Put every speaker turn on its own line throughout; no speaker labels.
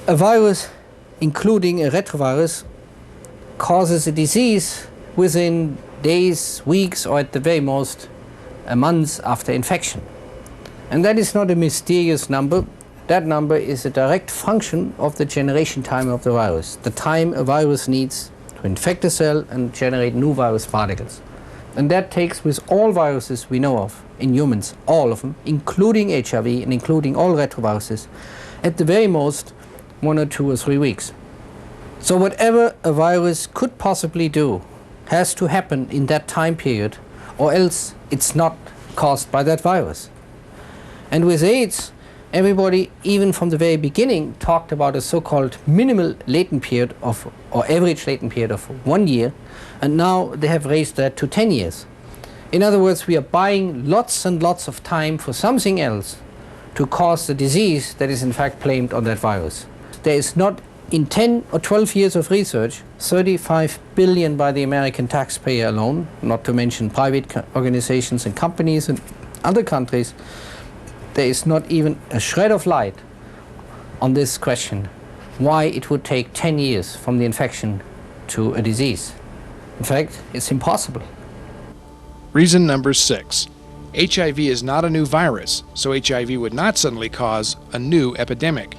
A virus, including a retrovirus, causes a disease within days, weeks, or at the very most, a month after infection. And that is not a mysterious number. That number is a direct function of the generation time of the virus, the time a virus needs to infect a cell and generate new virus particles. And that takes, with all viruses we know of in humans, all of them, including HIV and including all retroviruses, at the very most 1 or 2 or 3 weeks. So whatever a virus could possibly do has to happen in that time period, or else it's not caused by that virus. And with AIDS, everybody, even from the very beginning, talked about a so-called minimal latent period of, or average latent period of 1 year, and now they have raised that to 10 years. In other words, we are buying lots and lots of time for something else to cause the disease that is in fact blamed on that virus. There is not, in 10 or 12 years of research, 35 billion by the American taxpayer alone, not to mention private organizations and companies in other countries. There is not even a shred of light on this question, why it would take 10 years from the infection to a disease. In fact, it's impossible.
Reason number 6. HIV is not a new virus, so HIV would not suddenly cause a new epidemic.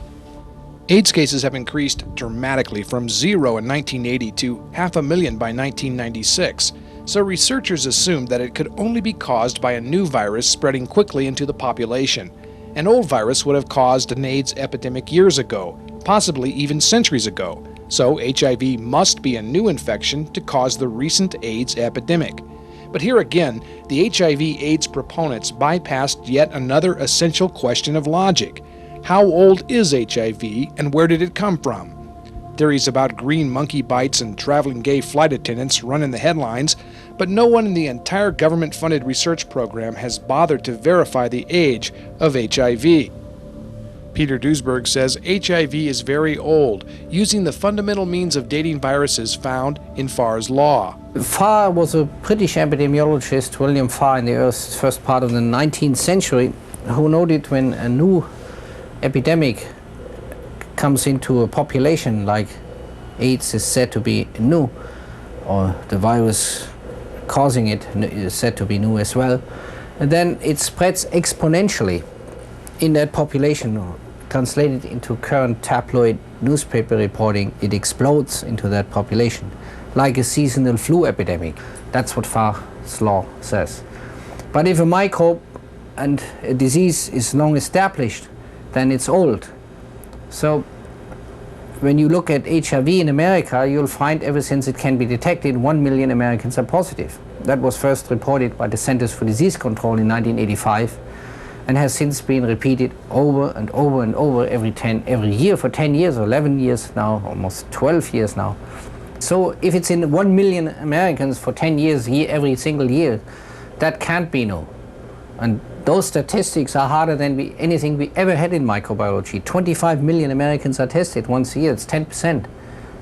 AIDS cases have increased dramatically from 0 in 1980 to 500,000 by 1996. So researchers assumed that it could only be caused by a new virus spreading quickly into the population. An old virus would have caused an AIDS epidemic years ago, possibly even centuries ago. So HIV must be a new infection to cause the recent AIDS epidemic. But here again, the HIV/AIDS proponents bypassed yet another essential question of logic. How old is HIV and where did it come from? Theories about green monkey bites and traveling gay flight attendants run in the headlines, but no one in the entire government-funded research program has bothered to verify the age of HIV. Peter Duesberg says HIV is very old, using the fundamental means of dating viruses found in Farr's law.
Farr was a British epidemiologist, William Farr, in the first part of the 19th century, who noted when a new epidemic comes into a population, like AIDS is said to be new, or the virus causing it is said to be new as well, and then it spreads exponentially in that population. Translated into current tabloid newspaper reporting, it explodes into that population, like a seasonal flu epidemic. That's what Farr's law says. But if a microbe and a disease is long established, then it's old. So when you look at HIV in America, you'll find ever since it can be detected, 1 million Americans are positive. That was first reported by the Centers for Disease Control in 1985 and has since been repeated over and over and over every year for 10 years or 11 years now, almost 12 years now. So if it's in 1 million Americans for 10 years every single year, that can't be new. And those statistics are harder than anything we ever had in microbiology. 25 million Americans are tested once a year. It's 10%.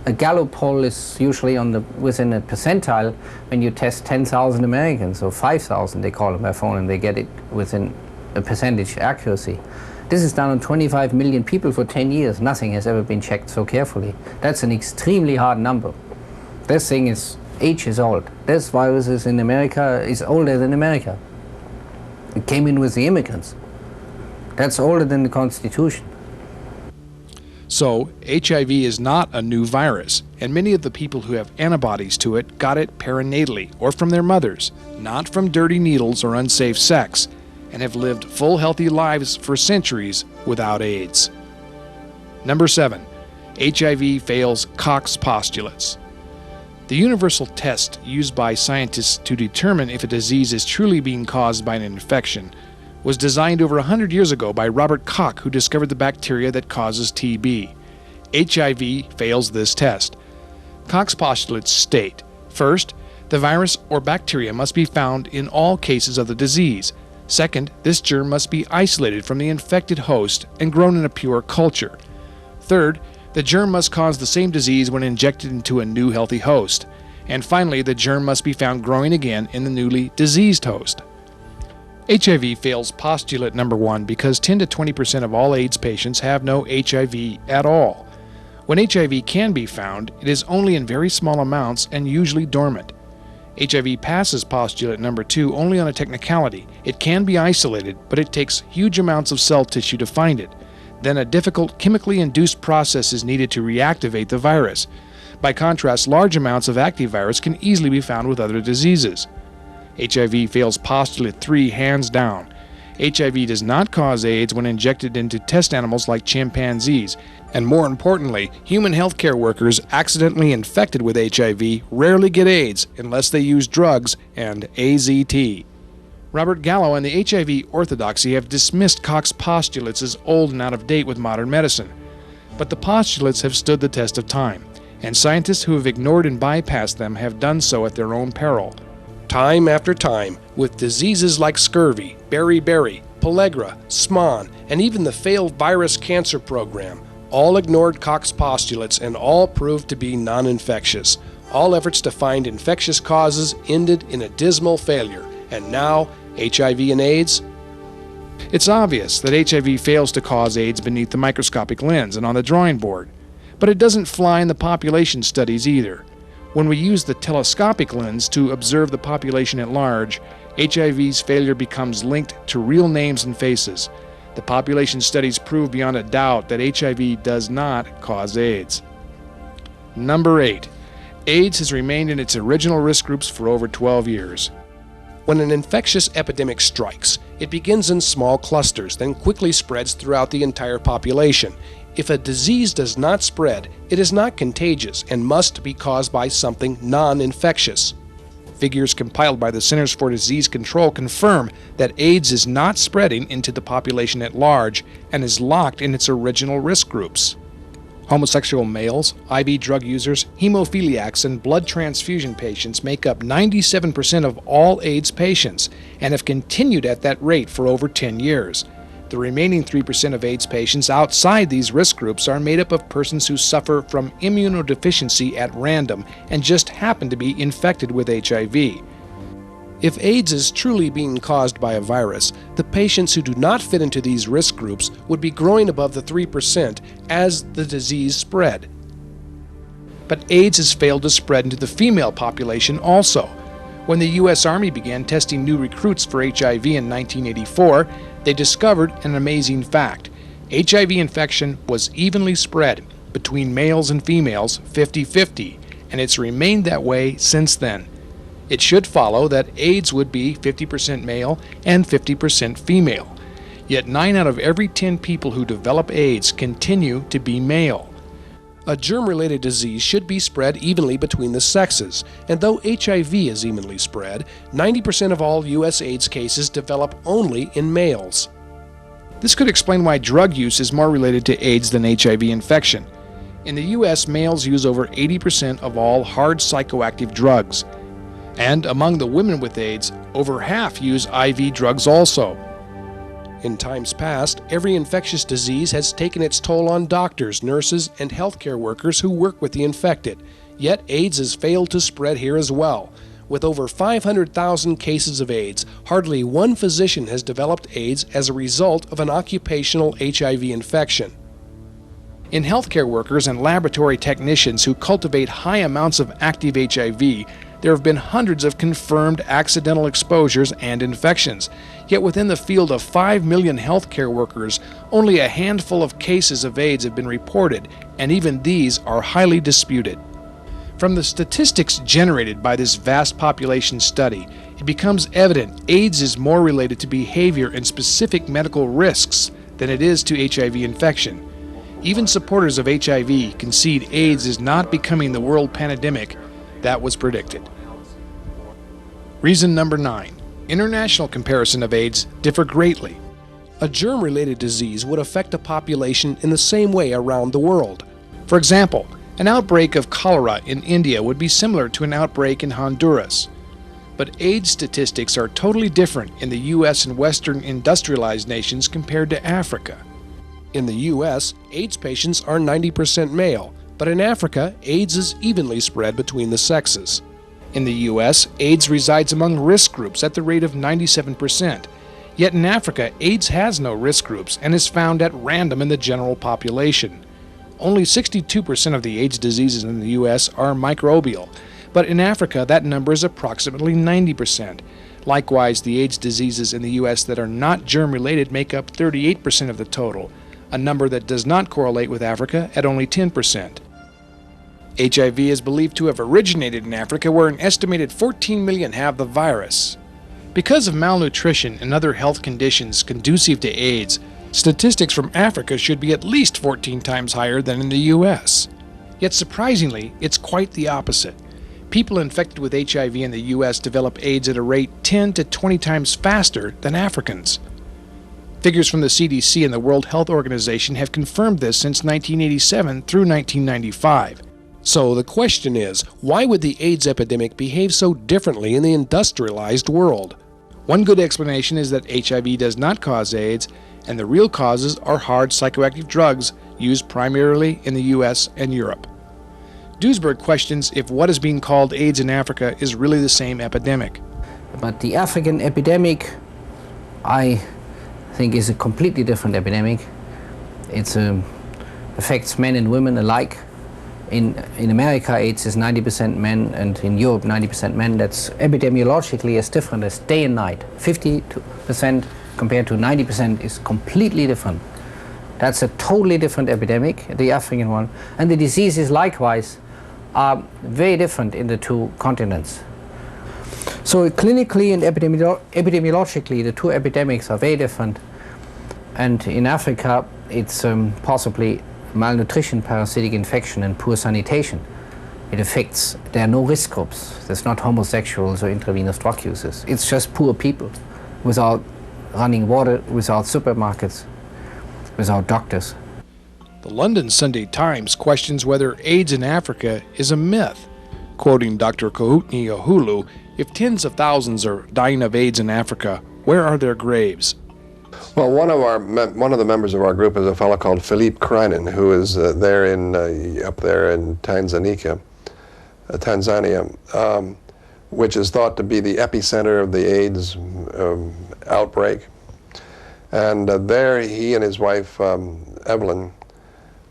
A Gallup poll is usually within a percentile when you test 10,000 Americans, or 5,000 they call them by phone, and they get it within a percentage accuracy. This is done on 25 million people for 10 years. Nothing has ever been checked so carefully. That's an extremely hard number. This thing is, age is old. This virus is in America, is older than America. It came in with the immigrants. That's older than the Constitution.
So, HIV is not a new virus, and many of the people who have antibodies to it got it perinatally or from their mothers, not from dirty needles or unsafe sex, and have lived full healthy lives for centuries without AIDS. Number 7. HIV fails Koch's postulates. The universal test used by scientists to determine if a disease is truly being caused by an infection was designed over 100 years ago by Robert Koch, who discovered the bacteria that causes TB. HIV fails this test. Koch's postulates state, first, the virus or bacteria must be found in all cases of the disease. Second, this germ must be isolated from the infected host and grown in a pure culture. Third, the germ must cause the same disease when injected into a new healthy host. And finally, the germ must be found growing again in the newly diseased host. HIV fails postulate number 1 because 10 to 20% of all AIDS patients have no HIV at all. When HIV can be found, it is only in very small amounts and usually dormant. HIV passes postulate number 2 only on a technicality. It can be isolated, but it takes huge amounts of cell tissue to find it. Then a difficult chemically induced process is needed to reactivate the virus. By contrast, large amounts of active virus can easily be found with other diseases. HIV fails postulate 3 hands down. HIV does not cause AIDS when injected into test animals like chimpanzees, and more importantly, human healthcare workers accidentally infected with HIV rarely get AIDS unless they use drugs and AZT. Robert Gallo and the HIV orthodoxy have dismissed Koch's postulates as old and out of date with modern medicine. But the postulates have stood the test of time, and scientists who have ignored and bypassed them have done so at their own peril. Time after time, with diseases like scurvy, beriberi, pellagra, SMAN, and even the failed virus cancer program, all ignored Koch's postulates and all proved to be non-infectious. All efforts to find infectious causes ended in a dismal failure. And now, HIV and AIDS? It's obvious that HIV fails to cause AIDS beneath the microscopic lens and on the drawing board. But it doesn't fly in the population studies either. When we use the telescopic lens to observe the population at large, HIV's failure becomes linked to real names and faces. The population studies prove beyond a doubt that HIV does not cause AIDS. Number 8. AIDS has remained in its original risk groups for over 12 years. When an infectious epidemic strikes, it begins in small clusters, then quickly spreads throughout the entire population. If a disease does not spread, it is not contagious and must be caused by something non-infectious. Figures compiled by the Centers for Disease Control confirm that AIDS is not spreading into the population at large and is locked in its original risk groups. Homosexual males, IV drug users, hemophiliacs, and blood transfusion patients make up 97% of all AIDS patients and have continued at that rate for over 10 years. The remaining 3% of AIDS patients outside these risk groups are made up of persons who suffer from immunodeficiency at random and just happen to be infected with HIV. If AIDS is truly being caused by a virus, the patients who do not fit into these risk groups would be growing above the 3% as the disease spread. But AIDS has failed to spread into the female population also. When the U.S. Army began testing new recruits for HIV in 1984, they discovered an amazing fact. HIV infection was evenly spread between males and females 50-50, and it's remained that way since then. It should follow that AIDS would be 50% male and 50% female. Yet 9 out of every 10 people who develop AIDS continue to be male. A germ-related disease should be spread evenly between the sexes, and though HIV is evenly spread, 90% of all U.S. AIDS cases develop only in males. This could explain why drug use is more related to AIDS than HIV infection. In the U.S., males use over 80% of all hard psychoactive drugs. And among the women with AIDS, over half use IV drugs also. In times past, every infectious disease has taken its toll on doctors, nurses, and healthcare workers who work with the infected. Yet AIDS has failed to spread here as well. With over 500,000 cases of AIDS, hardly one physician has developed AIDS as a result of an occupational HIV infection. In healthcare workers and laboratory technicians who cultivate high amounts of active HIV, there have been hundreds of confirmed accidental exposures and infections. Yet within the field of 5 million healthcare workers, only a handful of cases of AIDS have been reported, and even these are highly disputed. From the statistics generated by this vast population study, it becomes evident AIDS is more related to behavior and specific medical risks than it is to HIV infection. Even supporters of HIV concede AIDS is not becoming the world pandemic that was predicted. Reason number 9. International comparison of AIDS differ greatly. A germ-related disease would affect a population in the same way around the world. For example, an outbreak of cholera in India would be similar to an outbreak in Honduras. But AIDS statistics are totally different in the U.S. and Western industrialized nations compared to Africa. In the U.S., AIDS patients are 90% male, but in Africa, AIDS is evenly spread between the sexes. In the U.S., AIDS resides among risk groups at the rate of 97%, Yet in Africa, AIDS has no risk groups and is found at random in the general population. Only 62% of the AIDS diseases in the U.S. are microbial, but in Africa that number is approximately 90%. Likewise, the AIDS diseases in the U.S. that are not germ-related make up 38% of the total, a number that does not correlate with Africa at only 10%. HIV is believed to have originated in Africa, where an estimated 14 million have the virus. Because of malnutrition and other health conditions conducive to AIDS, statistics from Africa should be at least 14 times higher than in the U.S. Yet surprisingly, it's quite the opposite. People infected with HIV in the U.S. develop AIDS at a rate 10 to 20 times faster than Africans. Figures from the CDC and the World Health Organization have confirmed this since 1987 through 1995.
So the question is, why would the AIDS epidemic behave so differently in the industrialized world?
One good explanation is that HIV does not cause AIDS, and the real causes are hard psychoactive drugs used primarily in the US and Europe. Duisberg questions if what is being called AIDS in Africa is really the same epidemic.
But the African epidemic, I think, is a completely different epidemic. It affects men and women alike. In America, AIDS is 90% men, and in Europe, 90% men. That's epidemiologically as different as day and night. 50% compared to 90% is completely different. That's a totally different epidemic, the African one. And the diseases, likewise, are very different in the two continents. So clinically and epidemiologically, the two epidemics are very different. And in Africa, it's possibly malnutrition, parasitic infection, and poor sanitation. It affects, there are no risk groups. There's not homosexuals or intravenous drug users. It's just poor people without running water, without supermarkets, without doctors.
The London Sunday Times questions whether AIDS in Africa is a myth. Quoting Dr. Kohutni Ohulu, if tens of thousands are dying of AIDS in Africa, where are their graves?
Well, one of the members of our group is a fellow called Philippe Kreinen, who is up there in Tanzania, which is thought to be the epicenter of the AIDS outbreak. And there he and his wife, Evelyn,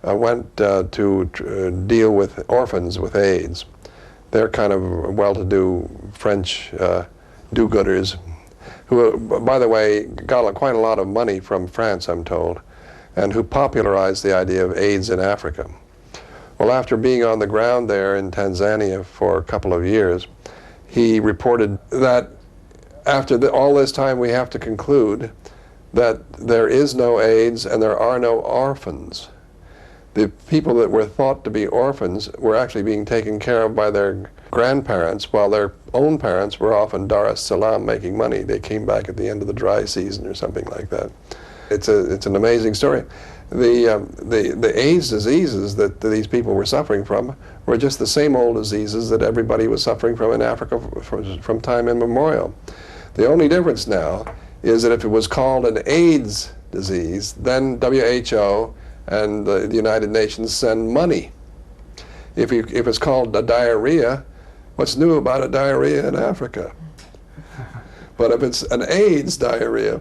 went to deal with orphans with AIDS. They're kind of well-to-do French do-gooders, who, by the way, got quite a lot of money from France, I'm told, and who popularized the idea of AIDS in Africa. Well, after being on the ground there in Tanzania for a couple of years, he reported that after all this time we have to conclude that there is no AIDS and there are no orphans. The people that were thought to be orphans were actually being taken care of by their grandparents, while their own parents were off in Dar es Salaam making money. They came back at the end of the dry season or something like that. It's an amazing story. The AIDS diseases that these people were suffering from were just the same old diseases that everybody was suffering from in Africa from time immemorial. The only difference now is that if it was called an AIDS disease, then WHO and the United Nations send money. If it's called a diarrhea, what's new about a diarrhea in Africa? But if it's an AIDS diarrhea,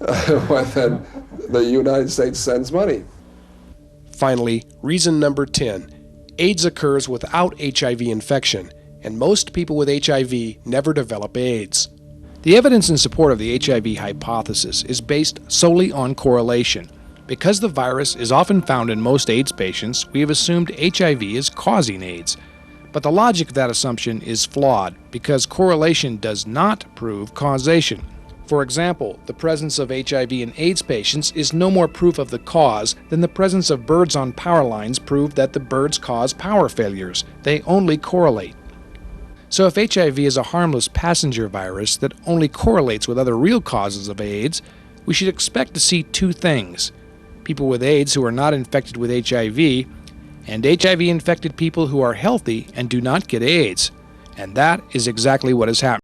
well, then the United States sends money.
Finally, reason number 10. AIDS occurs without HIV infection, and most people with HIV never develop AIDS.
The evidence in support of the HIV hypothesis is based solely on correlation. Because the virus is often found in most AIDS patients, we have assumed HIV is causing AIDS. But the logic of that assumption is flawed because correlation does not prove causation. For example, the presence of HIV in AIDS patients is no more proof of the cause than the presence of birds on power lines prove that the birds cause power failures. They only correlate. So if HIV is a harmless passenger virus that only correlates with other real causes of AIDS, we should expect to see two things: people with AIDS who are not infected with HIV, and HIV-infected people who are healthy and do not get AIDS. And that is exactly what has happened.